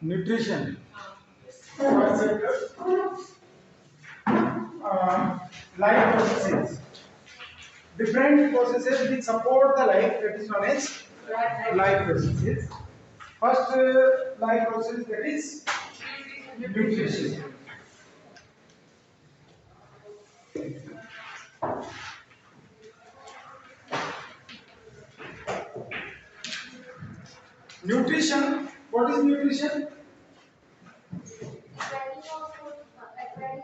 nutrition. First sector, life processes. Different processes which support the life, that is known as life processes. First life process, that is nutrition. Nutrition. What is nutrition? Acquiring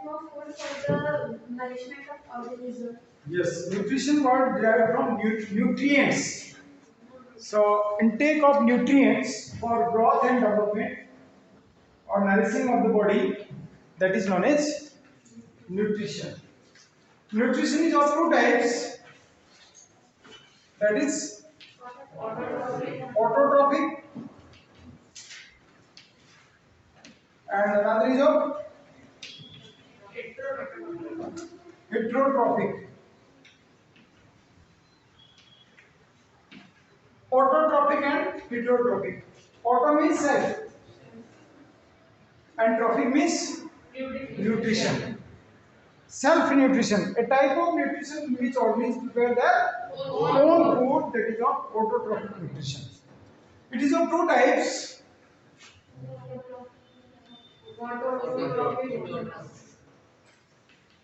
of food for the nourishment of organism. Yes, nutrition word derived from nutrients. So intake of nutrients for growth and development or nourishing of the body, that is known as nutrition. Nutrition is of two types, that is autotrophic and another is of heterotrophic. Autotrophic and heterotrophic. Auto means self and trophic means nutrition. Self nutrition, a type of nutrition in which organisms prepare their own food, that is of autotrophic nutrition. It is of two types.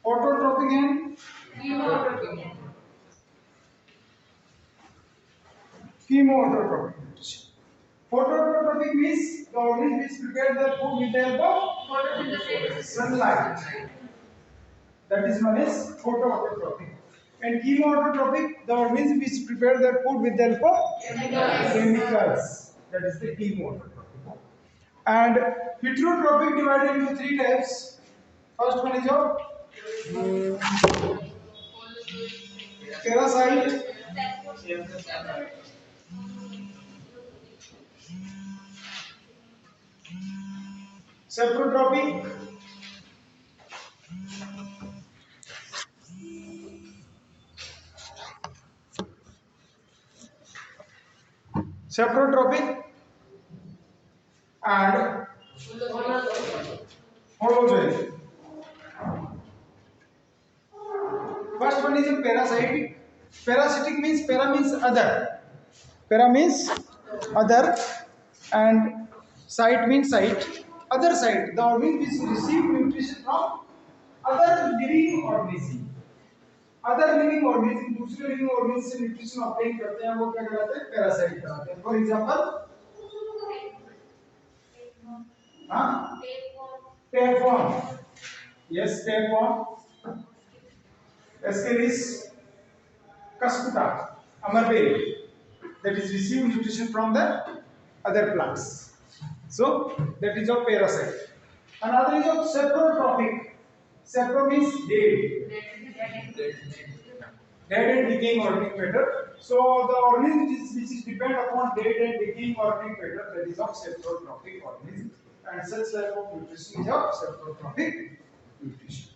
Autotrophic and chemoautotropic nutrition. Photoautotropic means the organisms which prepare their food with the help of sunlight. That is known as photoautotropic. And chemoautotropic, the organisms which prepare their food with the help of chemicals. That is the chemoautotropic. And heterotropic divided into three types. First one is of parasite, saprotropic, and holozoic. First one is a parasitic. Parasitic means para means other. Para means other and site means site. Other site, the organism which receive nutrition from other living organism. Other living organism दूसरे living organism से nutrition obtain करते हैं वो क्या कहलाते हैं parasite कहलाते हैं फॉर एग्जांपल हाँ tapeworm yes tapeworm Ascaris Cuscuta amarberry that is receive nutrition from the other plants, so that is of parasite. Another is of saprotropic. Sapro means dead and decaying organic matter. So the organism which is depend upon dead and decaying organic matter, that is of saprotropic organism, and such type of nutrition is of saprotropic nutrition.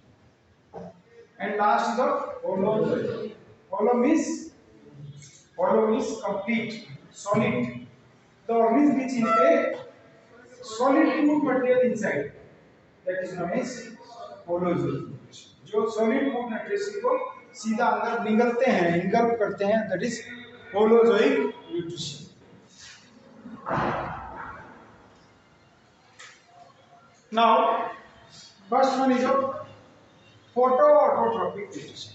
And last is of holozoic. Hollow means complete, solid. The organism which intake solid food material inside, that is known as holozoic nutrition. जो solid food nutrition को सीधा अंदर निगलते हैं, इंगल्प करते हैं, that is holozoic nutrition. Now, first one is of photoautotropic nutrition.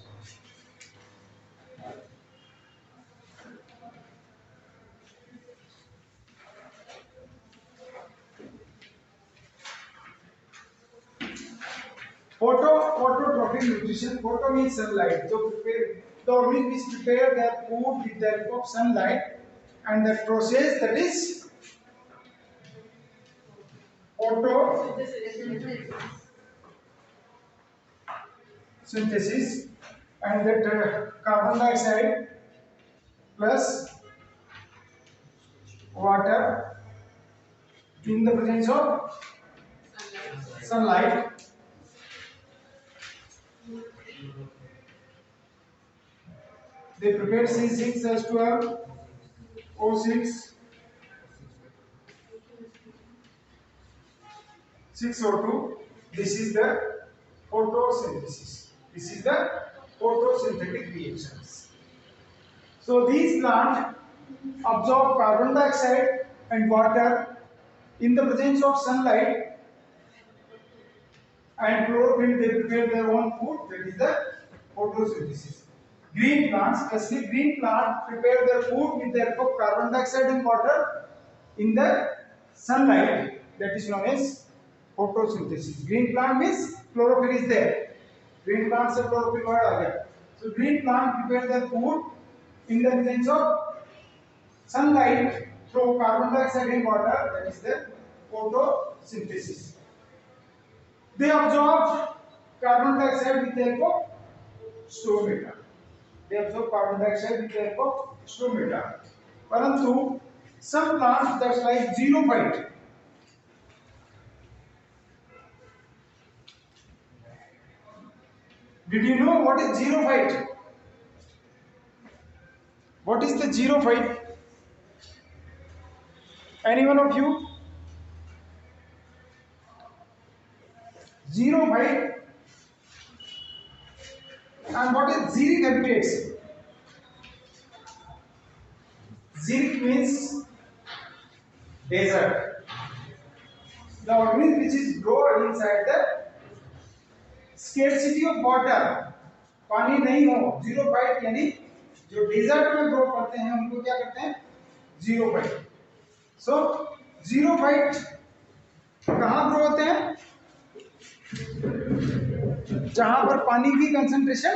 Photoautotropic nutrition. Photo means sunlight. So the organism which prepare their food with the help of sunlight, and the process, that is photosynthesis, and that carbon dioxide plus water in the presence of sunlight they prepare C6H12O6 6O2. This is the photosynthesis. This is the photosynthetic reactions. So these plants absorb carbon dioxide and water in the presence of sunlight, and chlorophyll they prepare their own food. That is the photosynthesis. Green plants, especially green plants, prepare their food with the help of carbon dioxide and water in the sunlight. That is known as photosynthesis. Green plant means chlorophyll is there. Green plants से chlorophyll word आ गया. So green plant prepare their food in the presence of sunlight through carbon dioxide and water. That is the photosynthesis. They absorb carbon dioxide with the help of stomata. They absorb carbon dioxide with the help of stomata. Parantu some plants that's like xerophyte. Did you know what is xerophyte? What is the xerophyte? Any one of you? Xerophyte. And what is xeric habitats? Xeric means desert. The organism which is grow inside the scarcity of water. पानी नहीं हो, xerophyte यानी जो desert में grow करते हैं उनको क्या करते हैं? xerophyte. So xerophyte कहाँ ग्रो होते हैं? जहां पर पानी की कंसंट्रेशन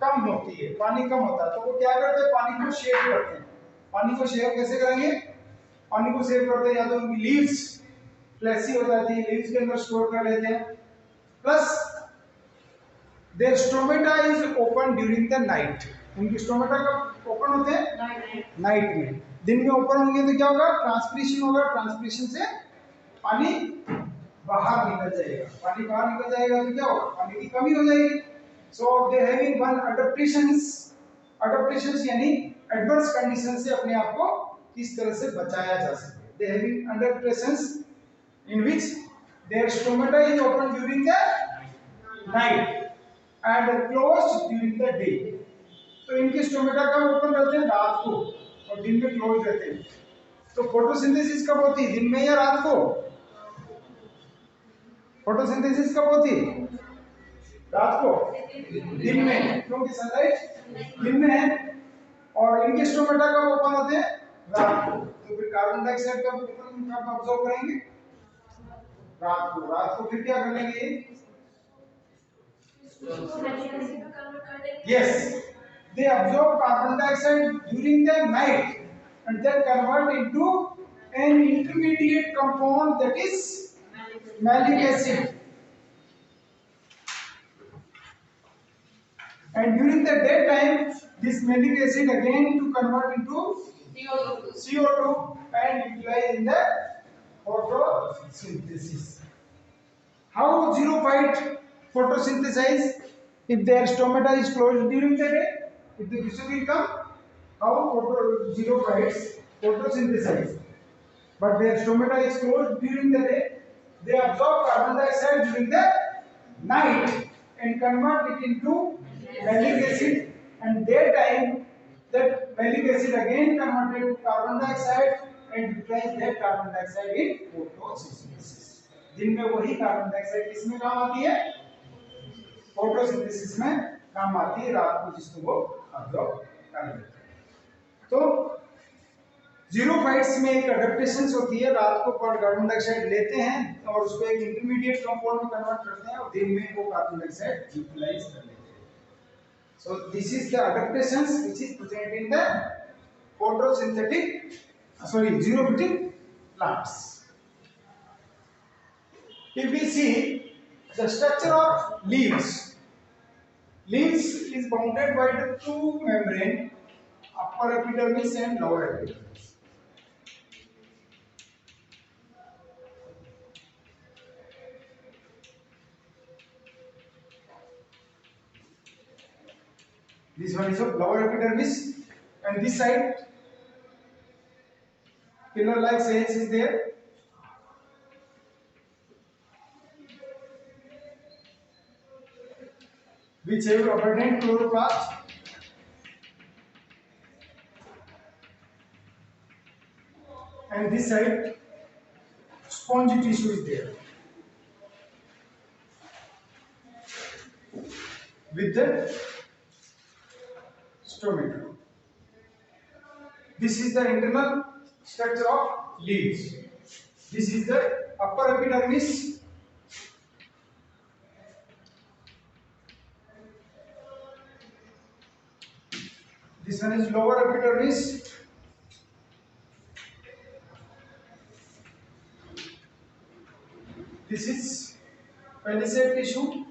कम होती है, पानी कम होता है, तो वो क्या करते हैं? पानी को शेव करते हैं. पानी को शेव कैसे करेंगे? पानी को सेव करते हैं या तो उनकी लीव्स फ्लैसी हो जाती है, लीव्स के अंदर स्टोर कर लेते हैं. Plus their stomata is open during the night. उनकी स्टोमेटा कब ओपन होते हैं? नाइट में. दिन में ओपन होंगे तो क्या होगा? ट्रांसपिरेशन होगा. ट्रांसपिरेशन से पानी बाहर निकल जाएगा. पानी बाहर निकल जाएगा तो क्या होगा? पानी की कमी हो जाएगी. सो दे हैविंग वन अडॉप्टेशंस यानी एडवर्स कंडीशन से अपने आप को किस तरह से बचाया जा सके. They having adaptations in which their stomata is open during the night and closed during the day. तो इनके स्टोमेटा कब ओपन रहते हैं? रात को, और दिन में क्लोज रहते हैं. तो फोटोसिंथेसिस कब होती है? दिन में या रात को? फोटोसिंथेसिस कब होती है? रात को. दिन में, क्योंकि सनलाइट दिन में है. और इनके स्टोमेटा कब ओपन होते हैं? रात को. तो फिर कार्बन डाइऑक्साइड कब अब्सॉर्ब करेंगे? रात को. रात को फिर क्या कर लेंगे? Yes, they absorb carbon dioxide during the night and then convert into an intermediate compound that is malic acid. And during the daytime, this malic acid again to convert into CO2 and utilize in the photosynthesis. How xerophyte photosynthesize? If their stomata is closed during the day, if the tissue will come, how xerophytes photosynthesize? But their stomata is closed during the day, they absorb carbon dioxide during the night and convert it into malic acid, and daytime that malic acid again converted to carbon dioxide and utilize that carbon dioxide in photosynthesis. दिन में वही carbon dioxide किसमें काम आती है? Photosynthesis में काम आती है. रात को जिसको वो अब्जॉर्ब कर लेते हैं. तो जीरोफाइट्स में एक अडैप्टेशंस होती है. रात को कार्बन डाइऑक्साइड लेते हैं और उसको एक इंटरमीडिएट कंपाउंड में कन्वर्ट करते हैं और दिन में वो कार्बन डाइऑक्साइड यूटिलाइज कर लेते हैं. So this is the adaptations which is present in the xerophytic plants. If we see the structure of leaves is bounded by the two membrane, upper epidermis and lower epidermis. This one is of lower epidermis, and this side pillar like cells is there. which have abundant chloroplast and this side spongy tissue is there with the stomata. This is the internal structure of leaves. This is the upper epidermis. This one is lower epidermis. This is palisade tissue.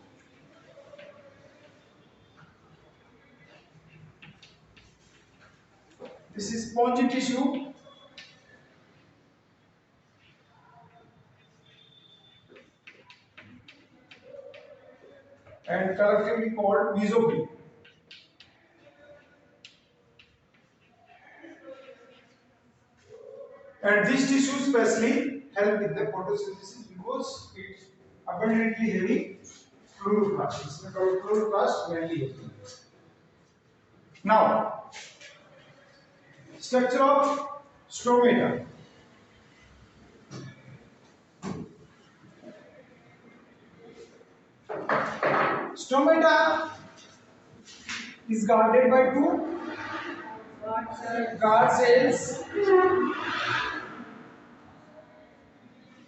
This is spongy tissue. And collectively called mesophyll. And this tissue especially help with the photosynthesis because it's abundantly having chloroplast. इसमें chloroplast mainly होती है. Now, structure of stomata. Stomata is guarded by two guard cells.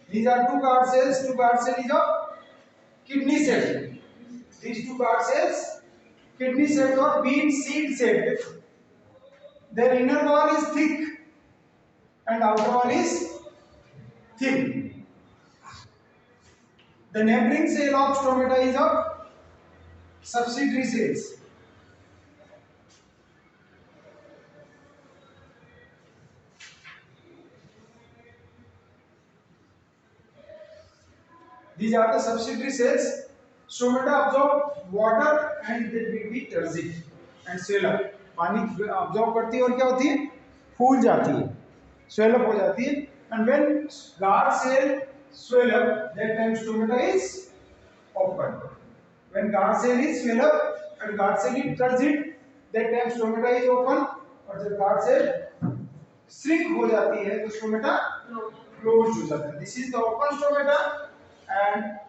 These are two guard cells. Two guard cells is of kidney cell. These two guard cells, kidney cells or bean seed shaped. Their inner wall is thick and outer wall is thin. The neighboring cell of stomata is of subsidiary cells. These are the subsidiary cells. Stomata absorb water and they will be turgid and swell up. पानी absorb करती है और क्या होती है? फूल जाती है, swell up हो जाती है. And when guard cell swell up, that time stomata is open. When guard cell is swell up and guard cell is turgid, that time stomata is open. और जब guard cell shrink हो जाती है तो stomata closed हो जाता है. This is the open stomata and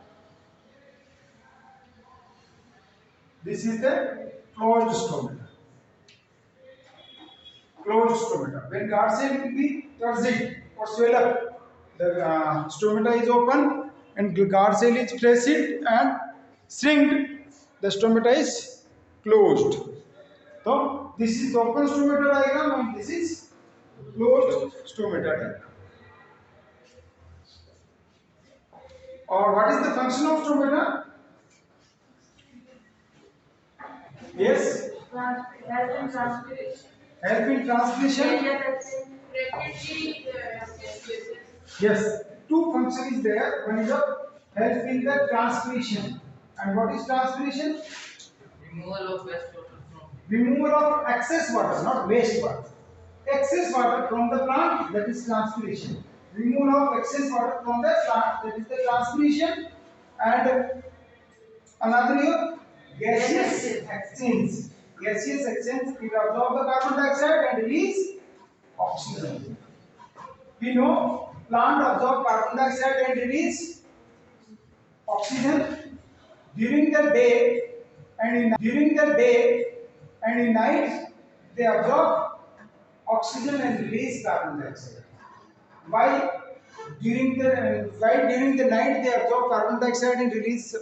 this is the closed stomata. Closed stomata. When guard cell will be turgid or swell up, the stomata is open and guard cell is flaccid and shrinked. The stomata is closed. So this is the open stomata diagram and this is closed stomata diagram. Or what is the function of stomata? Yes. Help in transpiration. Yes. Two functions is there. One is of help in the transpiration. And what is transpiration? Removal of waste water from. Removal of excess water, not waste water. Excess water from the plant, that is transpiration. Removal of excess water from the plant, that is the transpiration. And another is gaseous exchange. Gaseous exchange, it absorb the carbon dioxide and release oxygen. We know plant absorb carbon dioxide and release oxygen during the day and in night they absorb oxygen and release carbon dioxide. Why during the night they absorb carbon dioxide and release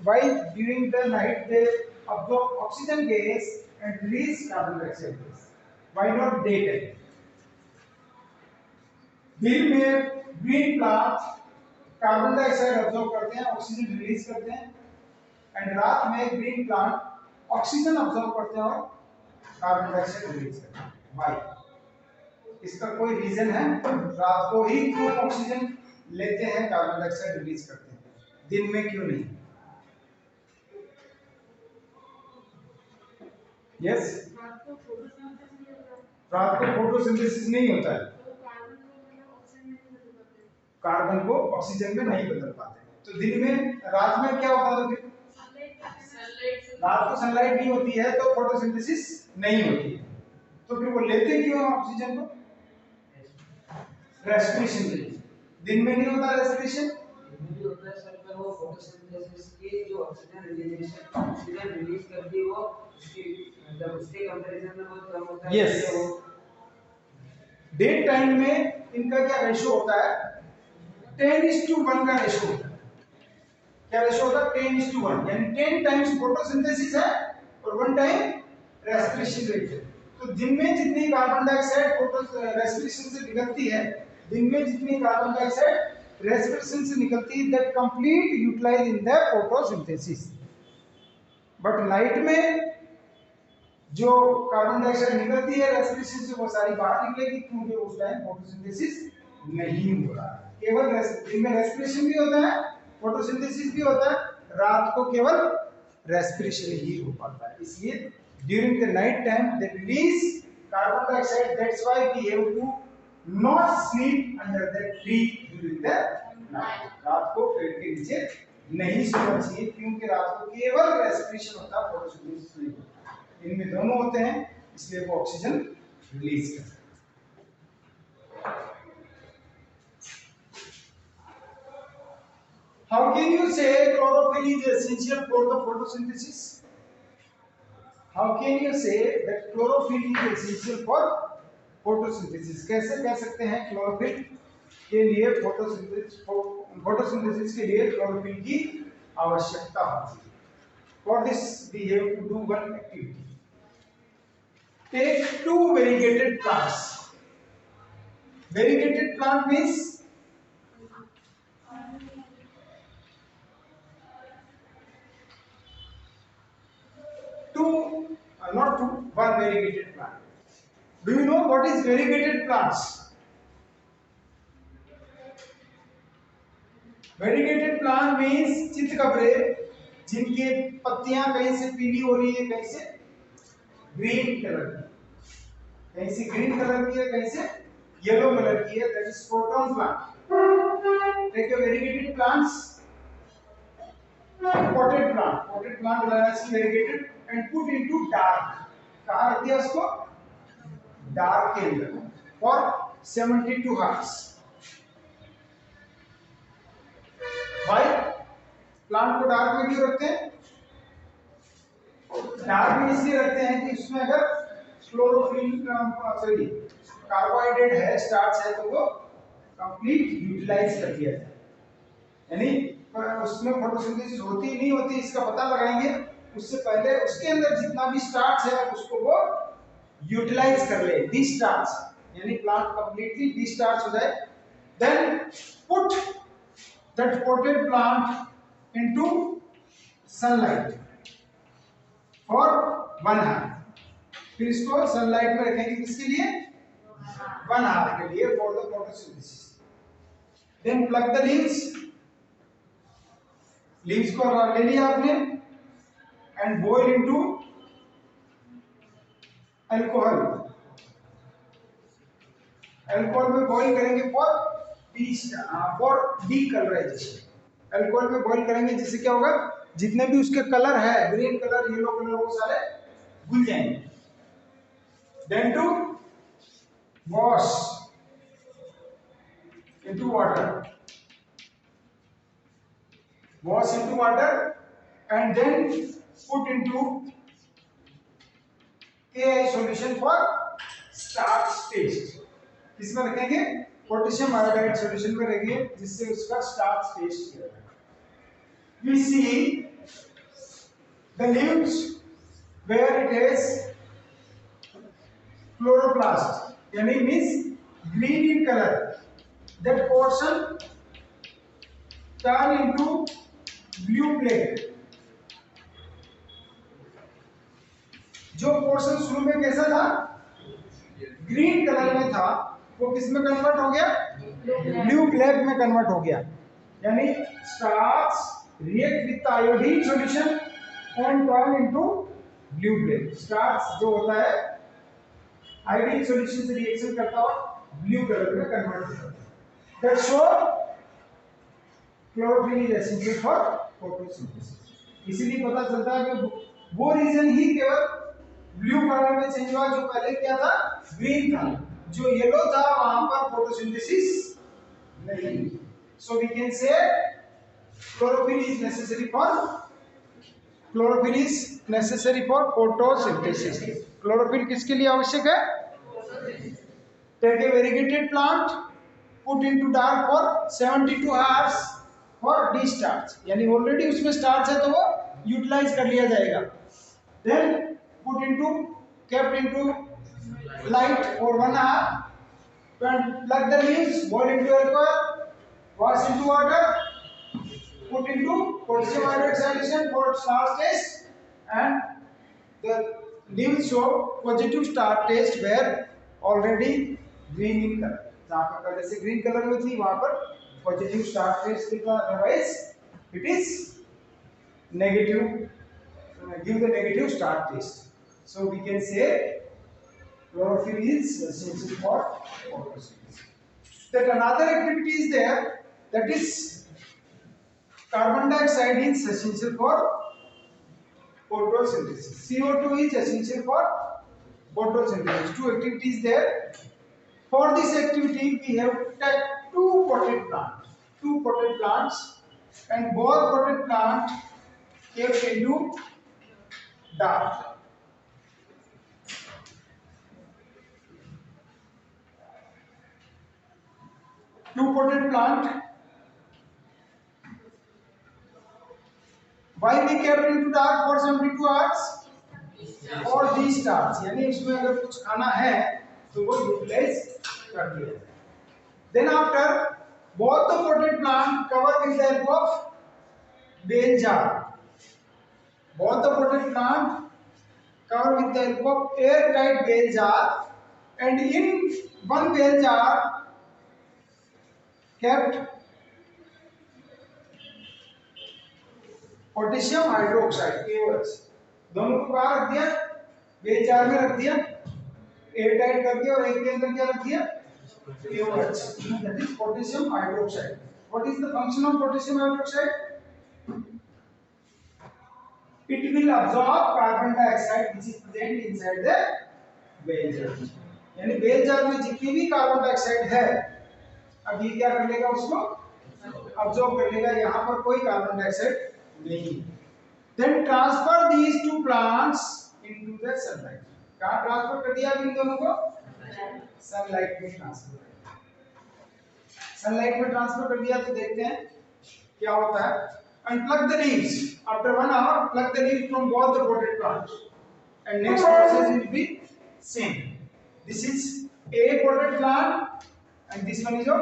why during the night they absorb oxygen gas and release carbon dioxide gas? Why not daytime? दिन में green plant carbon dioxide absorb करते हैं, oxygen release करते हैं and रात में green plant oxygen absorb करते हैं और कार्बन डाइऑक्साइड रिलीज करते हैं. व्हाई? इसका कोई रीजन है? रात को ही क्यों ऑक्सीजन लेते हैं, कार्बन डाइऑक्साइड रिलीज करते हैं, दिन में क्यों नहीं? यस, रात को फोटोसिंथेसिस नहीं होता है, कार्बन को ऑक्सीजन में नहीं बदल पाते. तो दिन में रात में क्या होता था फिर? रात को सनलाइट नहीं होती है तो फोटोसिंथेसिस नहीं होती है। तो फिर वो लेते क्यों हैं ऑक्सीजन को? रेस्पिरेशन के लिए। दिन में नहीं होता रेस्पिरेशन? भी होता है सर, पर वो फोटोसिंथेसिस की जो ऑक्सीजन रिलीज करती है वो उसकी मतलब उसके कंपैरिजन में बहुत कम होता है। यस। डे टाइम में इनका क्या रेशो होता है? 10:1 का रेशो होता है। क्या रेशो होता है? 10:1, यानी 10 टाइम्स फोटोसिंथेसिस है और 1 टाइम रेस्पिरेशन रेट है। तो दिन में जितनी कार्बन डाइऑक्साइड फोटो रेस्पिरेशन से निकलती है, दिन में जितनी कार्बन डाइऑक्साइड रेस्पिरेशन से निकलती है, that complete utilize in the photosynthesis. But night में जो कार्बन डाइऑक्साइड निकलती है रेस्पिरेशन से वो सारी बाहर निकलेगी, क्योंकि उस टाइम फोटोसिंथेसिस नहीं हो रहा है। केवल दिन में रेस्पिरेशन भी होता है, फोटोसिंथेसिस भी होता है, रात को केवल रेस्पिरेशन ही हो पाता है। इसलिए during the night time they release carbon dioxide, that's why we have to not sleep under the tree during the night. रात को पेड़ के नीचे नहीं सोना चाहिए, क्योंकि रात को केवल रेस्पिरेशन होता है, फोटोसिंथेसिस नहीं होता। इनमें दोनों होते हैं, इसलिए वो ऑक्सीजन रिलीज करते हैं। How can you say chlorophyll is essential for the photosynthesis? How can you say that chlorophyll is essential for photosynthesis? कैसे कह सकते हैं क्लोरोफिल के लिए फोटोसिंथेसिस के लिए क्लोरोफिल की आवश्यकता होती है? For this we have to do one activity. Take 2 variegated plants. Variegated plant means one variegated plant. Do you know what is variegated plants? Variegated plant means चितकबरे जिनकी पत्तियां कहीं से पीली हो रही है, कहीं से ग्रीन कलर की, कहीं से ग्रीन कलर की है, कहीं से येलो कलर की है, that is proton plant. Take a variegated plants, potted plant बनाना चाहिए variegated and put into dark. कहाँ रख दिया उसको? डार्क के अंदर for 72 hours. Why? प्लांट को डार्क में क्यों रखते हैं? डार्क में इसलिए रखते हैं कि उसमें अगर क्लोरोफिल कार्बोहाइड्रेट है, स्टार्च है, तो वो कंप्लीट यूटिलाइज कर दिया जाए। यानी उसमें फोटोसिंथेसिस होती नहीं होती इसका पता लगाएंगे, उससे पहले उसके अंदर जितना भी स्टार्च है उसको वो यूटिलाइज कर ले, डिस्चार्ज, यानी प्लांट कंप्लीटली डिस्चार्ज हो जाए। Then put that potted plant into sunlight for 1 hour. फिर इसको सनलाइट में रखेंगे किसके लिए? 1 आवर के लिए, for the photosynthesis. Then plug the leaves को ले लिया आपने एंड बॉइल इनटू अल्कोहल में बॉइल करेंगे फॉर डीकलराइजेशन। अल्कोहल में बॉइल करेंगे जिससे क्या होगा, जितने भी उसके कलर है, ग्रीन कलर, येलो कलर, वो सारे घुल जाएंगे। Then to wash into water and then put into KI solution for starch test. किसमें रखेंगे? पोटेशियम आयोडाइड सॉल्यूशन में रखेंगे, जिससे उसका स्टार्च टेस्ट किया जाए। We see the leaves where it is chloroplast, यानी means green in color. That portion turn into blue plate. जो पोर्शन शुरू में कैसा था, ग्रीन कलर में था, वो किस में कन्वर्ट हो गया? ब्लू ब्लैक में कन्वर्ट हो गया। यानी starch react with the iodine solution and turn into blue black. Starch जो होता है iodine solution से रिएक्शन करता हुआ ब्लू कलर में कन्वर्ट होता है। That show chlorophyll is essential for photosynthesis. इसीलिए पता चलता है कि वो रीजन ही केवल ब्लू कलर में चेंज हुआ, जो पहले क्या था ग्रीन था, जो येलो था वहां पर फोटोसिंथेसिस नहीं। So we can say chlorophyll is necessary for photosynthesis. Chlorophyll किसके लिए आवश्यक है? Take a variegated plant, put into dark for 72 hours for discharge, यानी ऑलरेडी उसमें स्टार्च है तो वो यूटिलाइज कर लिया जाएगा। Then put into kept into light for 1 hour, plug the leaves, boil into alcohol, wash into water, put into potassium iodide solution for starch taste, and the leaves show positive starch taste where already green in color, जहाँ पर पहले से green colour में थी वहाँ पर positive starch test दिखा, otherwise it is negative, give the negative starch taste. So we can say chlorophyll is essential for photosynthesis. That another activity is there, that is carbon dioxide is essential for photosynthesis. CO2 is essential for photosynthesis. Two activities there. For this activity we have to take two potted plants, and both potted plants kept into dark. Two potted plant. Why we kept into dark for 72 hours? For these stars, यानी इसमें अगर कुछ खाना है तो वो utilize कर दिया जाए। Then after both the potted plant cover with the help of bale jar. Both the potted plant cover with the help of airtight bale jar, and in one bale jar kept potassium hydroxide KOH, दोनों को कहाँ रख दिया? Bell jar में रख दिया, air tight करके, और एक के अंदर क्या रख दिया? KOH, that is potassium hydroxide. What is the function of potassium hydroxide? It will absorb carbon dioxide which is present inside the bell jar, यानी बेल जार में जितनी भी कार्बन डाइऑक्साइड है अब ये क्या कर लेगा? उसको अब्सॉर्ब कर लेगा, यहाँ पर कोई कार्बन डाइऑक्साइड नहीं। Then transfer these two plants into the sunlight. कहाँ ट्रांसफर कर दिया इन दोनों को? सनलाइट में ट्रांसफर कर दिया। सनलाइट में ट्रांसफर कर दिया तो देखते हैं क्या होता है। Unplug the leaves. After 1 hour, plug the leaves from both the potted plants, and next process will be same. This is A potted plant, and this one is a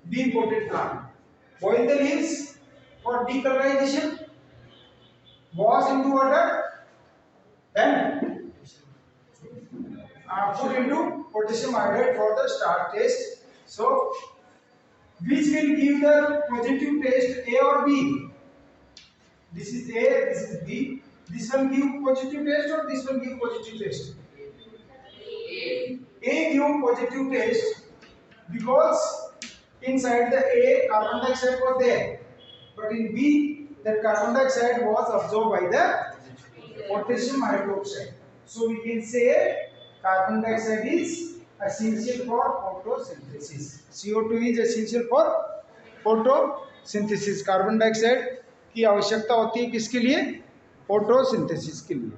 B potted plant. Boil the leaves for decolorization, wash into water, then put into potassium iodide for the starch taste. So which will give the positive taste, A or B? This is A, this is B. This one give positive taste or this one give positive taste? A give positive taste because inside the A carbon dioxide was there, but in B that carbon dioxide was absorbed by the potassium hydroxide. So we can say carbon dioxide is essential for photosynthesis. CO2 is essential for photosynthesis. Carbon dioxide की आवश्यकता होती है किसके लिए? Photosynthesis के लिए।